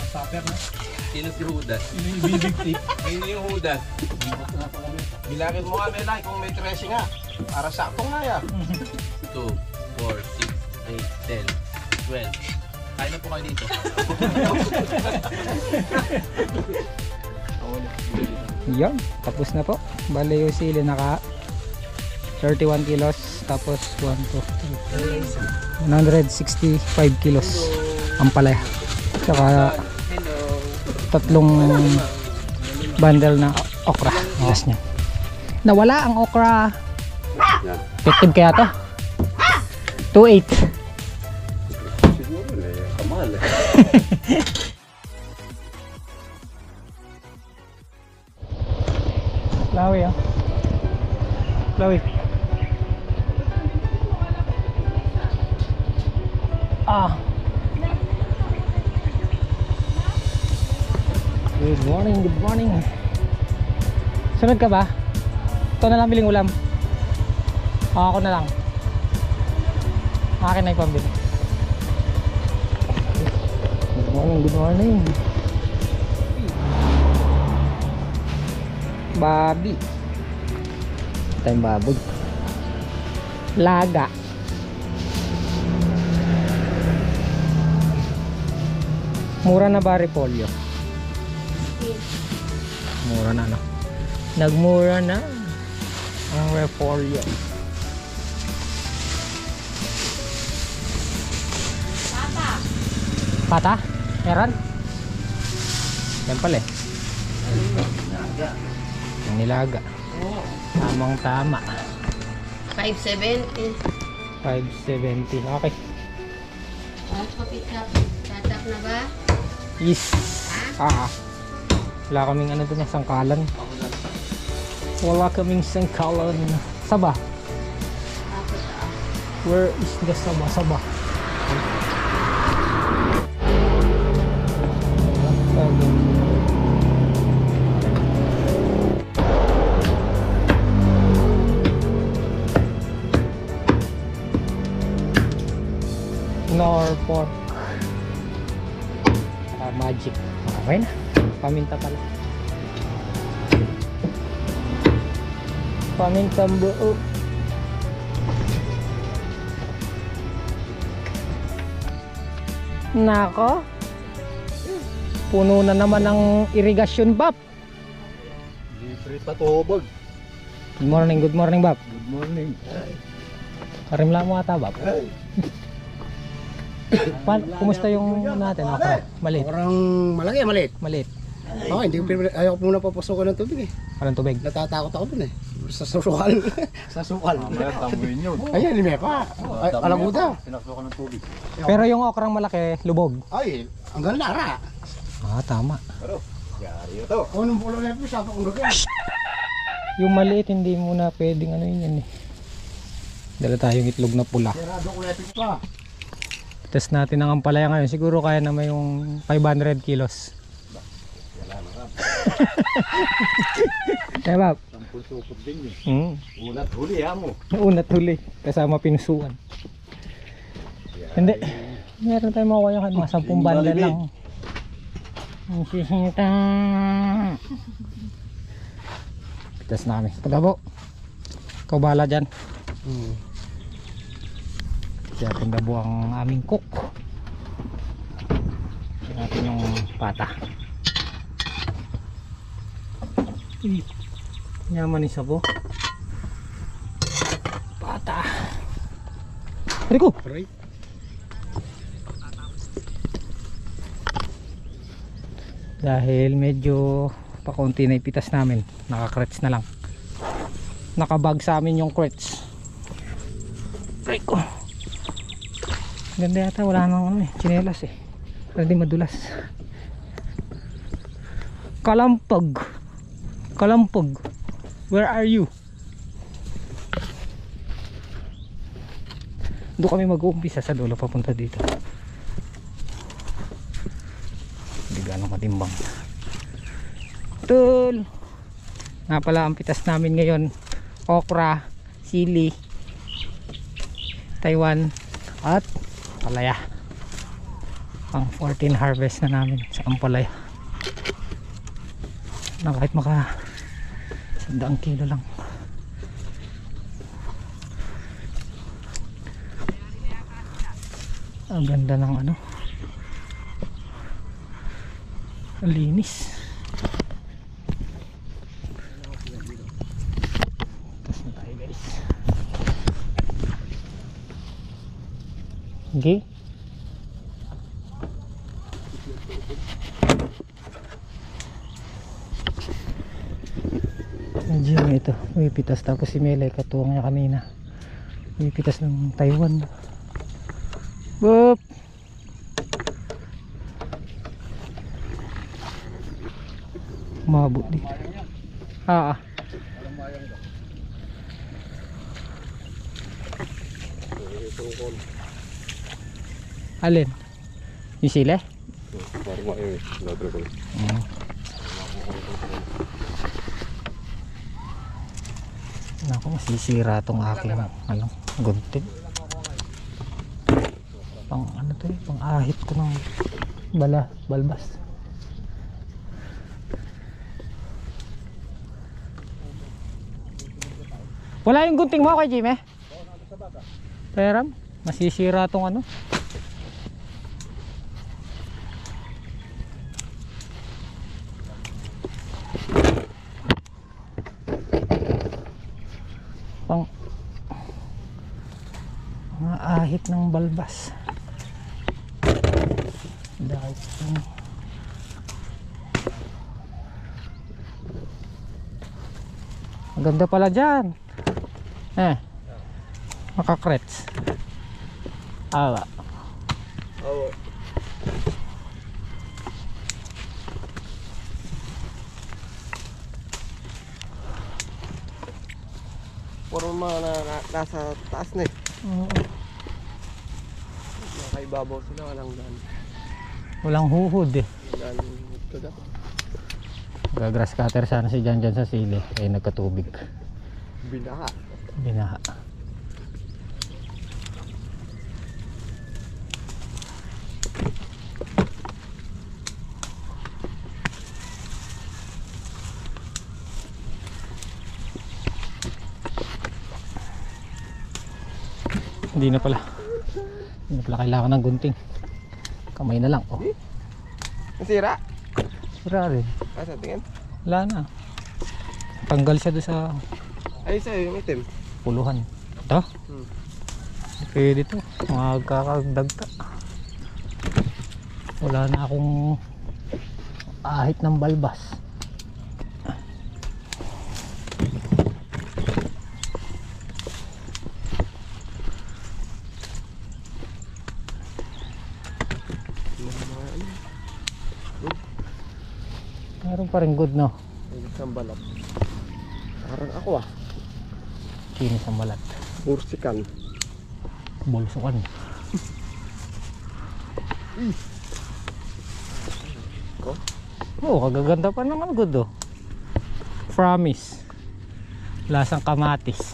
Supper na. Sino si Judas? Big tip. Sino yung Judas? Bilangin mo nga, Melay, kung may 13 nga. Para sakto nga yan. 2, 4, 6, 8, 10, 12. Kain na po kayo dito. Yan, tapos na po. Bale yung sili naka 31 kilos. Tapos 165 kilos ang palaya. Tsaka tatlong bundle na okra. Yes niya. Nawala ang okra. Effective kaya to? 2.8. Siguro na yung kamal. Lawi ah. Lawi. Ah. Good morning, good morning. Sunod ka ba? Ito na lang biling ulam. Ako na lang. Akin na yung pambili. Good morning, good morning. Babi. Ito yung baboy. Laga. Mura na ba repolyo? Mura na, no? Nagmura na ang repolyo. Pata? Meron? Yan pala eh. Ang nilaga. Tamang tama. 570. 570. Okay. Tatap na ba? Yes. Wala kaming ano dun, sangkalan. Wala kaming sangkalan. Saba. Where is the saba? Saba. Norfolk. Magic. Okay na. Paminta pala. Pamintang buo. Nako. Puno na naman ng irigasyon, Bab. Libre pa tubog. Good morning, Bab. Good morning. Karimla mo ata, Bab. Kumusta yung natin? Okay. Maliit. Orang malaki, maliit. Maliit. Oh, hindi ayaw ko muna papasukan ng tubig eh. Parang tubig. Natatakot ako dun eh. Sa sukal. Sa sukal. Mamaya tamuin yun. Ayan, hindi pa. Alam mo daw. Sinaksukan ng tubig. Pero yung okrang malaki, lubog. Ay, hanggang lara. Tama. Pero, yari ito. O, nung pulo na ito, sabi kong gagawin. Yung maliit, hindi mo na pwedeng ano yun eh. Dala tayong itlog na pula. Sarado ko na ito pa. Test natin ang ampalaya ngayon. Siguro kaya na may yung 500 kilos. Kaya ba? Sampul-supot din yun. Unat huli ha mo. Unat huli. Kasama pinusuan. Hindi. Meron tayong makuha yung mga 10 bundle lang. Ang sisita. Test namin. Pagabo. Ikaw bahala dyan. Kaya tindabo ang aming cook. Ito natin yung pata. Yaman ni sabo. Pata. Rico. Dahil medyo pakunti na ipitas namin, naka-crets na lang. Nakabag sa amin yung crets. Rico. Ganda yata, wala nang ano eh, tsinelas eh. Hindi madulas. Kalampag. Kalampag. Where are you? Doon kami mag-uumpisa sa dulo papunta dito. Hindi gano'ng matimbang. Tul! Nga pala ang pitas namin ngayon, okra, sili, Taiwan at palaya. Pang 14 harvest na namin sa Ampalaya. Na kahit maka 100 kilo lang. Ang ganda ng ano, ang linis. Tapos na tayo guys. Okay. Medyo ito, may pitas, tapos si Melay katuwang niya kanina. May pitas ng Taiwan. Boop! Mabot din. Alin? Yung sila? Parang maayaw eh. Ladro ko. Naku, masisira tong aking ano, gunting. Pang ano to eh, pang ahit ko ng balbas. Wala yung gunting mo kay Jimmy? Peram, masisira tong ano. Pang mga ahit ng balbas. Dahil ang ganda pala dyan. Makakrets. Awa. Oo. Puro mga nasa taas na eh. Nakaibabaw sila, walang daan. Walang huhod eh. Daan kagat. Grass cutter sana si Jan sa sili. Eh nagkatubig. Binaha. Binaha. Hindi na pala kailangan ng gunting. Kamay na lang. Oh. Nasira? Sira rin. Sa tingin? Wala na. Tanggal siya doon sa Ay, sa'yo yung itim. puluhan. Ito? Pwede to. Magkakagdagta. Wala na akong ahit ng balbas. Meron pa rin good, no? Isang balat. Parang ako ah. Kinis ang balat. Bursikan. Bolsukan. Ko? Oo, kagaganda pa naman good, oh. Promise. Lasang kamatis.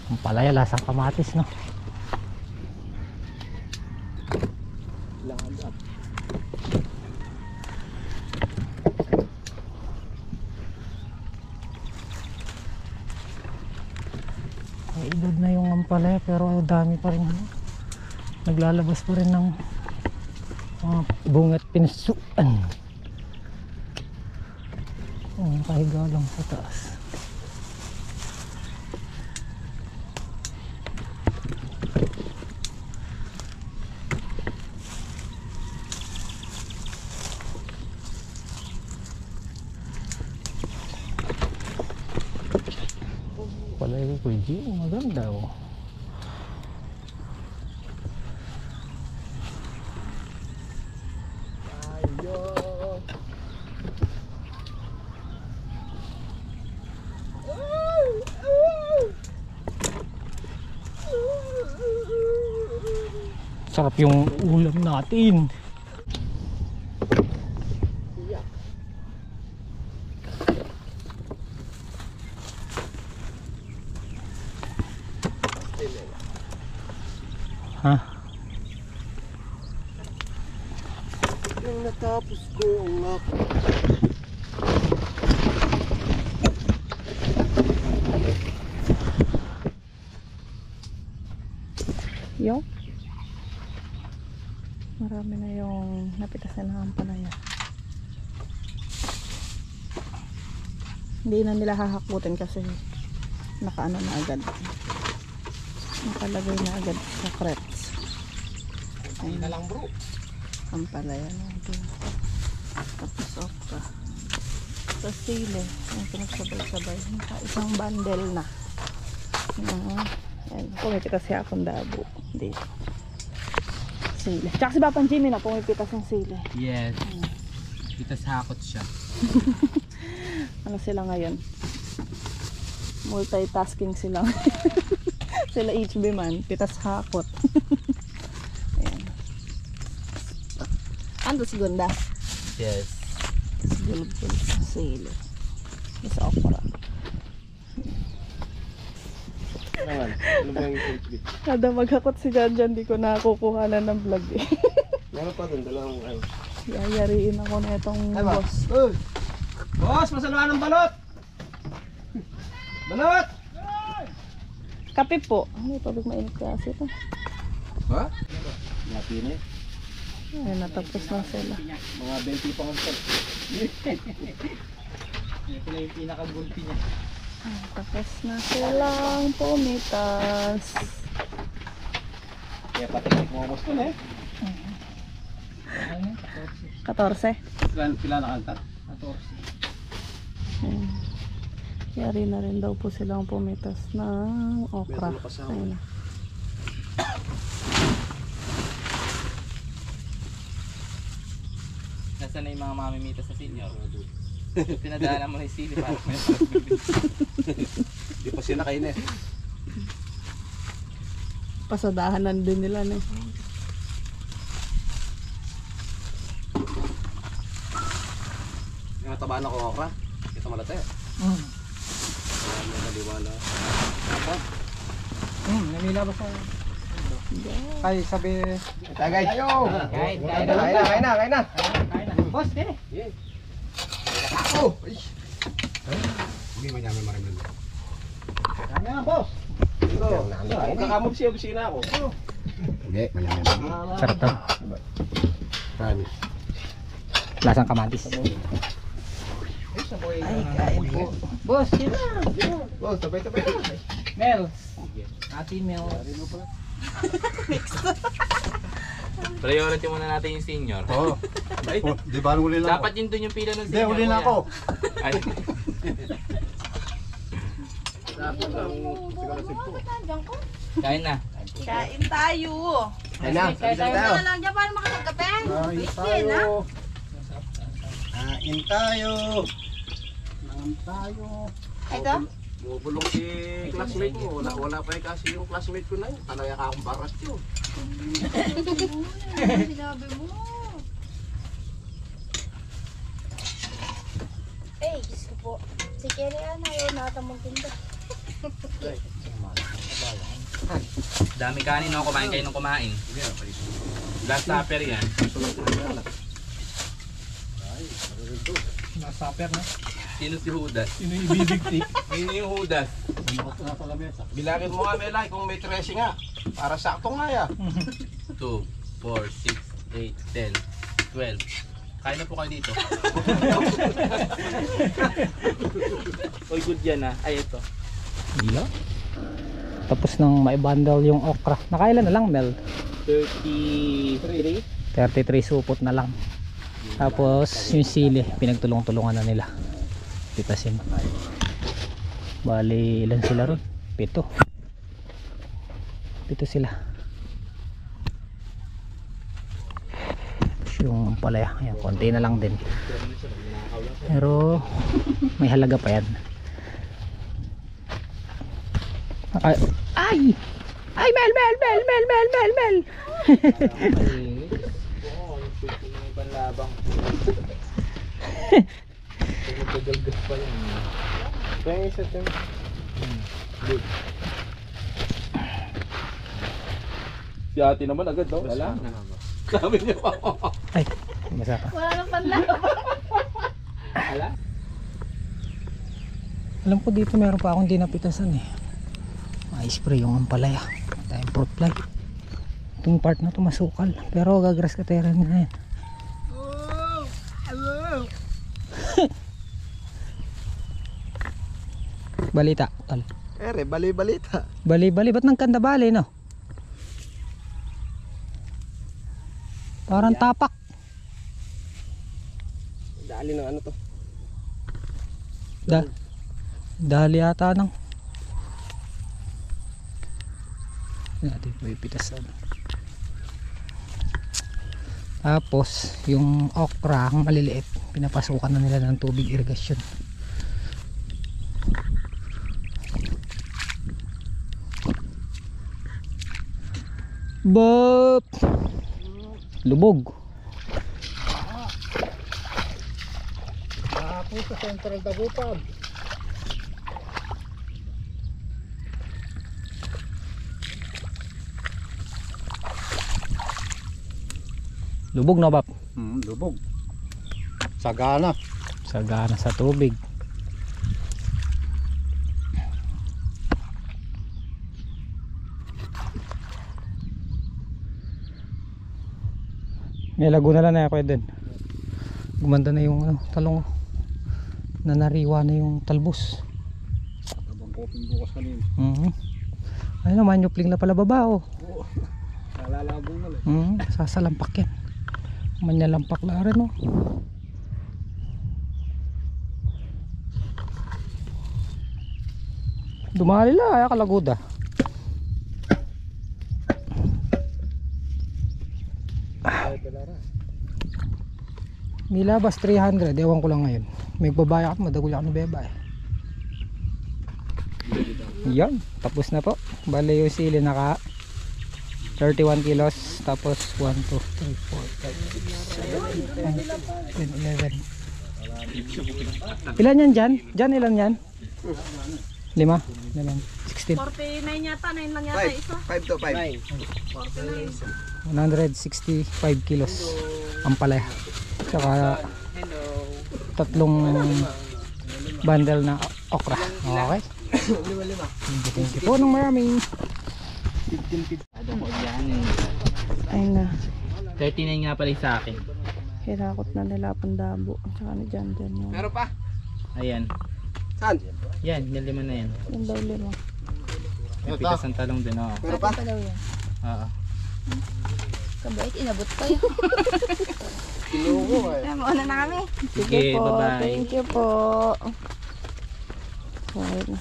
Ang palaya, lasang kamatis, no? Lahat. May edad na yung ampalaya pero dami pa rin ano. Naglalabas pa rin ng bungat pinsuan. Nakahiga lang sa taas. Palay ko G, maganda oh. Sarap yung ulam natin. Ha? Nang natapos ko ang ako. Yung marami na yung napitasan ng ampalaya. Hindi na nila hahakutin kasi nakaano na agad, nakalagay na agad sa crates. Ayun na lang bro, ampalaya natin. Tapos okra, sa sili yung pinagsabay-sabay, isang bundle na. Ayan, pumipitas siya akong dabo dito. Sili. Tsaka si Papang Jimmy na pumipitas ng sili. Yes. Pitas hakot siya. Ano sila ngayon? Multitasking sila. Sila HB man, pitas hakot. Ayan. Ando si Gunda. Yes. Si Gulgul sa sili. Sa okra. Ano ba yung HB? Kada maghakot si Janjan, di ko nakukuhanan ng vlog eh. Meron pa dun, dalawang ano. Yayariin ako na itong boss. Boss, masaluhan ng balot! Balot! Kape po. Ano, tubig mainit kasi ito. Ha? Napin eh. Ayun, natapos na sila. Mga 20 pang ito. Ito na yung pinaka-gulpi niya. Tapos na silang pumitas. Kaya patikik mo gusto na eh. 14. Pila nakanta? 14. Ayun. Yari na rin daw po silang pumitas ng okra. Ayun na. Nasaan na yung mga mamimita sa senior? Pinadaanan mo na yung sili para may Di pa sila kayo na eh. Pasadahanan din nila na. Yung natabaan ako okra. Ito malate. May naliwala. Apa? namila ba sa... Ay, sabi... Tagay tayo! Kain, kain Kain na! Boss, din eh. Ako! Hindi mo namin maraming. Kain na boss! Kakamove siya, busina ako. Hindi, malamig. Sarap to. Promise. Lasang kamatis. Ay, kain po. Boss, yun na. Boss, sabay-sabay. Mel. Ate Mel. Priority muna natin yung senior. Oo. Di ba huli lang Dapat yun dun yung pila ng Hindi, senior. huli na kuya. ako. Ay, kain na. Kain tayo. Kain na. Ano na lang dyan, paano makasagkape? Kain tayo. Kain tayo. Kain tayo. Ito? Bubulong si classmate mo. Wala pa eh kasi yung classmate ko na yun. Talaya ka akong baras yun. Sinabi mo. Eh, Diyos ko po. Si Kelly ayaw natamang tinda. Dami kanin ako kumain kayo nung kumain. Last supper yan. Nasaper na. Sino si Judas? Sino yung bibigtik? Sino yung Judas? Bilangin mo nga Melay kung may 13 nga. Para sakto nga ya. 2, 4, 6, 8, 10, 12. Kain na po kayo dito. Oy, good yan ah. Ay, ito. Iya. Tapos nang maibundle yung okra. Nakailan na lang, Mel? 33. 33 supot na lang. Tapos yung sili, pinagtulong-tulungan na nila. Pitasin. Bali, ilan sila ron? 7. 7 sila. Yung palaya, ayan, konti na lang din. Pero may halaga pa yan. Ay! Ay, Mel! May panlabang. Magdagalgas pa yan. Kaya isa ito. Si ate naman agad daw. Wala. Sabi niya pa. Ay, masarap. Alam ko dito meron pa akong di napitasan eh. Ma-spray yung ampalaya. Tayong fruit fly. Itong part na to masukal. Pero gagrass ka tayo rin na yan. Balita. Tal. Ere, bali-balita. Bali-bali. Ba't nang kanda bali no? Parang tapak. Dali ng ano to. Dali yata nang. Natin pipitasan. Tapos yung okra ang maliliit pinapasukan na nila ng tubig irigasyon. Bop! Lubog. Ako sa Central Dagupan. Lubog na bap. Lubog. Sagana. Sagana sa tubig. May laguna lang na ako din. Gumanda na yung ano, talong. Nanariwa na yung talbos. Abang koping bukas kanina. Ayun naman yung pling na pala baba oh. Nalalabo na lang. Sasalampak yan. Manyalampak na rin oh. Dumali lang ay kalaguda. Nilabas 300, ewan ko lang ngayon. May babaya at madagul ako ng beba eh. Yan, tapos na po. Bale yung sili naka 31 kilos. Tapos 1, 2, 3, 4, 5, 6, 7, 8, 9, 10, 11. Ilan yan dyan? Dyan ilan yan? 5? 16 49 yata, 9 lang yata isa. 5 to 5. 49. 165 kilos ang palaya. Tsaka 3 bundle na okra. Okay. Thank you po ng maraming. Ay na, 39 nga pala yung sa akin. hirakot na nila Pandabo. Tsaka ni Jan Jan yun. Meron pa? Ayan. Saan? Yan, yung 5 na yan. Yung daw 5. May pitas ng talong din, oo. Meron pa? Oo. Kabait, inabot kayo. Kinuho eh. Mauna na kami. Sige, po, bye-bye. thank you po. Okay na.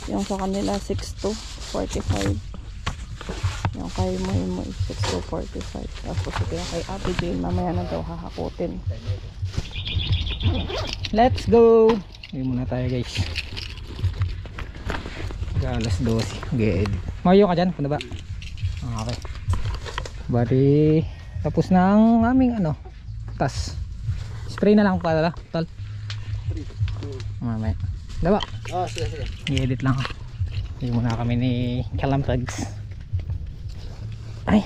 Yung sa kanila 6 to 45. Yung kay Moy 6 to 45. Tapos ito yung kay Ate Jane, mamaya na daw hahakutin. Let's go. Ngayon muna tayo guys. Alas 12. Good. Mayo ka dyan? Punta ba? Okay. Bari tapos na ang aming ano tas. Spray na lang pala tal. Mamaya. Diba? Oh, sige. I-edit lang. Hindi muna kami ni Kalamtags. Ay.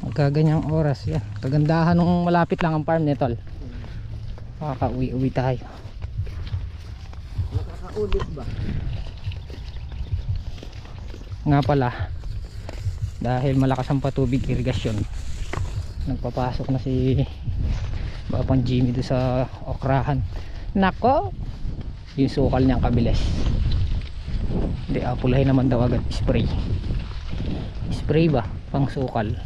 Magkaganyang oras yan. Kagandahan nung malapit lang ang farm nito. Makaka-uwi tayo. Nakakaulit ba? Nga pala, dahil malakas ang patubig irigasyon, nagpapasok na si Papang Jimmy doon sa okrahan. Nako, yung sukal niyang kabilis. Hindi, apulahin naman daw agad. Spray ba? Pang sukal.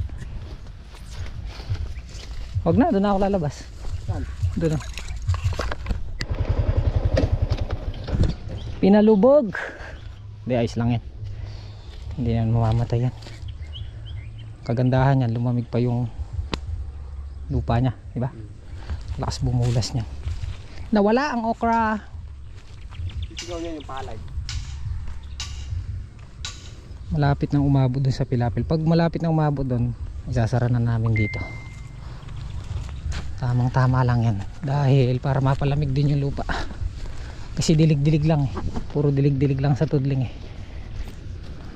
Wag na, doon na ako lalabas. Doon na. Pinalubog. Hindi, ayos lang yan. Hindi na mamamatay yan. Kagandahan yan, lumamig pa yung lupa niya, diba? Lakas bumulas niya. Nawala ang okra. Sisigaw niya yung palay. Malapit nang umabot dun sa pilapil. Pag malapit nang umabot dun, isasara na namin dito. Tamang tama lang yan. Dahil para mapalamig din yung lupa. Kasi dilig-dilig lang eh. Puro dilig-dilig lang sa tudling eh.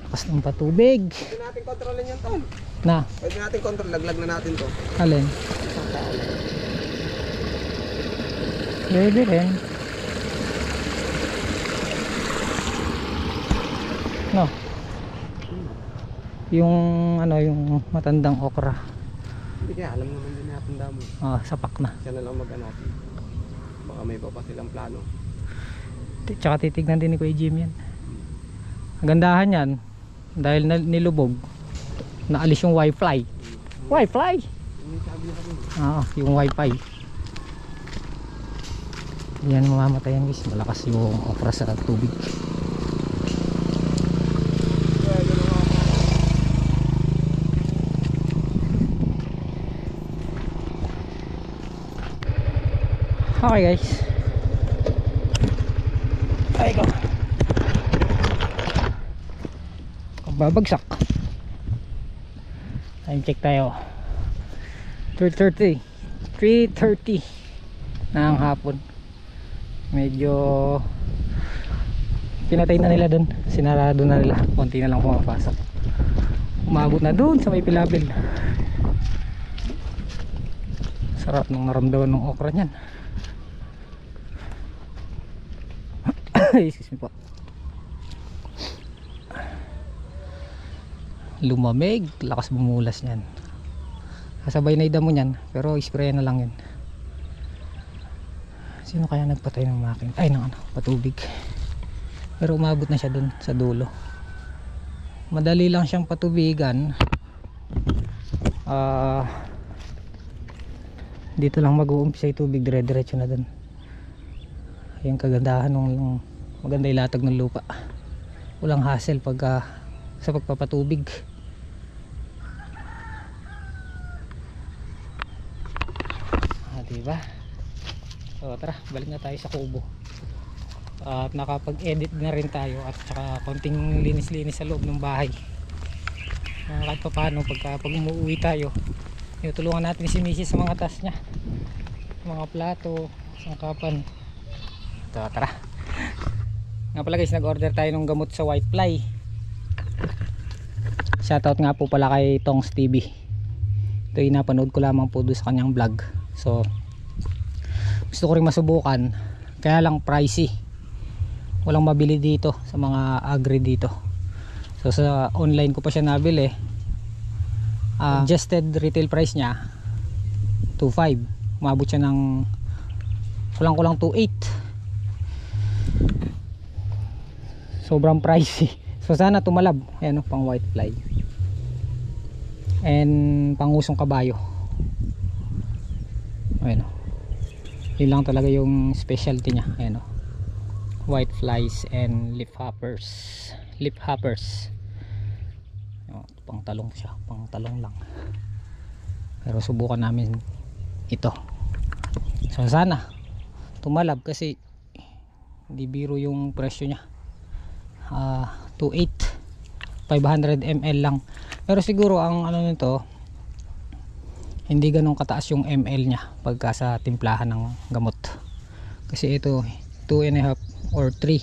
Lakas ng patubig. Pwede natin kontrolin yung ton. Na, Pwede natin kontrol. Laglag na natin to. alin? Pwede rin. Yung ano, yung matandang okra. Hindi kaya alam naman din natin damo. Sapak na. Siya na lang mag-anak. Baka may iba pa silang plano. Tsaka titignan din ni Kuya Jim yan. Ang gandahan yan, dahil nilubog, naalis yung Wi-Fi. Wi-Fi? Yung Wi-Fi. Yan mamamatay yan guys. Malakas yung okra sa tubig. Okay guys. Ay ko. Babagsak. Time check tayo. 3:30 na ang hapon. Medyo pinatay na nila dun, sinarado na nila, konti na lang pumapasok. Umabot na dun sa may pilabil. Sarap nung naramdaman ng okra nyan. Excuse me po. Lumamig, lakas bumulas nyan. Kasabay na idamo nyan, pero spray na lang yun. Sino kaya nagpatay ng makina? Ay, ng ano, patubig. Pero umabot na siya dun sa dulo. Madali lang siyang patubigan. Dito lang mag-uumpisa yung tubig, dire-diretso na dun. Yung kagandahan ng maganda ilatag ng lupa. Walang hassle pagka sa pagpapatubig. Diba? So tara, balik na tayo sa kubo. At nakapag-edit na rin tayo at saka konting linis-linis sa loob ng bahay. Kahit pa paano pag umuwi tayo, tinutulungan natin si Mrs. sa mga task niya, mga plato, sangkapan. So tara. Nga pala guys, nag-order tayo ng gamot sa Whitefly. Shoutout nga po pala kay Tongs TV. Ito yung napanood ko lamang po doon sa kanyang vlog. So gusto ko rin masubukan, kaya lang pricey, walang mabili dito sa mga agri dito. So sa online ko pa siya nabili. Adjusted retail price niya 2.5, umabot siya ng kulang 2.8. sobrang pricey. So sana tumalab. Ayan o, pang Whitefly and pangusong kabayo. Ayan o, yun lang talaga yung specialty niya. Ayan o, Whiteflies and leafhoppers. Pang talong siya, pang talong lang, pero subukan namin ito. So sana tumalab kasi hindi biro yung presyo niya. 2.8, 500 ml lang, pero siguro ang ano nito, hindi ganun kataas yung ml niya pagka sa timplahan ng gamot, kasi ito 2.5 or 3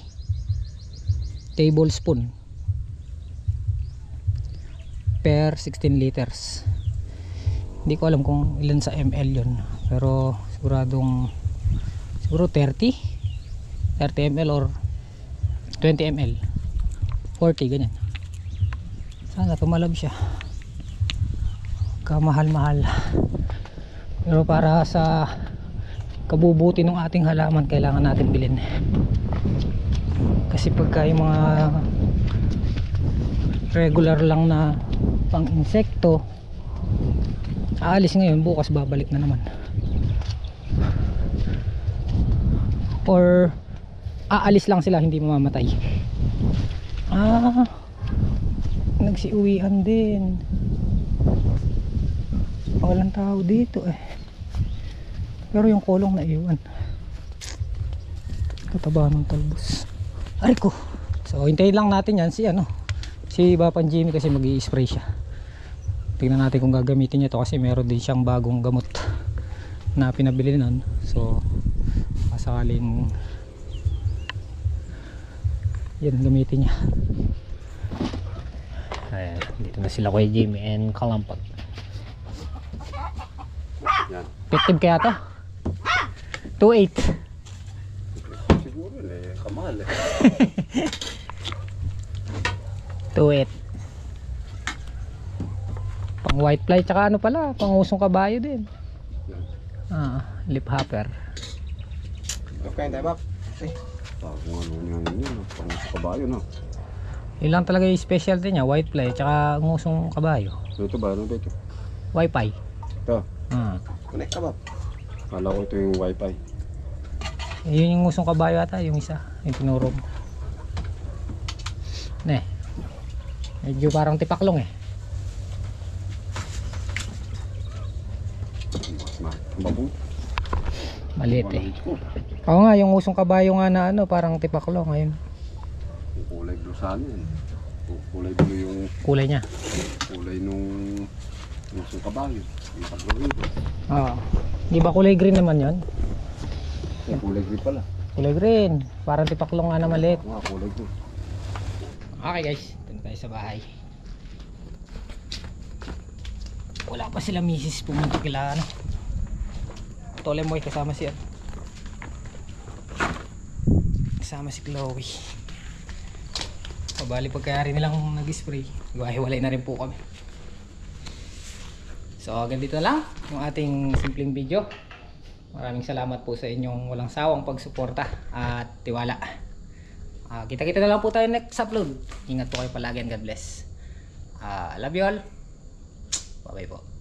tablespoon per 16 liters. Hindi ko alam kung ilan sa ml yun, pero siguro 30 ml or 20 ml, 40 ganyan. Sana tumalab siya. Kamahal-mahal, pero para sa kabubuti ng ating halaman kailangan natin bilhin, kasi pagka yung mga regular lang na pang insekto aalis ngayon, bukas babalik na naman, or aalis lang sila, hindi mamamatay. Nagsiuwian din, walang tao dito pero yung kulong na iwan, kataba ng talbos. Ariko, so hintayin lang natin yan si Bapan Jimmy, kasi mag-i-spray siya. Tingnan natin kung gagamitin niya to, kasi meron din siyang bagong gamot na pinabili nun. So sakaling yan gamitin niya. Ayan, dito na sila kay Jimmy and Kalampag. Effective kaya to? 2.8. Siguro kamahal 2.8. Pang white fly tsaka ano pala, pang usong kabayo din. Lip hopper. Okay, tayo, Bob. Kung ano yun, pang sa kabayo na. Ilang talaga yung specialty niya, white fly tsaka ngusong kabayo. Ito ba? Ano ba ito? Wi-Fi. Ito. Connect ka, Bob. Kala ko ito yung wifi. Yun yung ngusong kabayo ata, yung isa, yung tinuro mo. Ne. Medyo parang tipaklong eh. Babong. Maliit eh. Oo nga, yung usong kabayo nga na ano, parang tipaklong ngayon. Kulay blue sana yan. Kulay blue yung Kulay niya. kulay nung kabayo. Nakablo ito. Oo. Di ba kulay green naman yon? Kulay green pala. Kulay green. Parang tipaklong nga na maliit. Mga kulay green. Okay guys, dito tayo sa bahay. Wala pa sila misis pumunta kila ano. Tole mo kasama si kasama si Chloe. Pabali pagkayari nilang nag-spray. Hiwalay na rin po kami. So hanggang dito lang yung ating simpleng video. Maraming salamat po sa inyong walang sawang pagsuporta at tiwala. Kita-kita na lang po tayo next upload. Ingat po kayo palagi and God bless. Love you all. Bye bye po.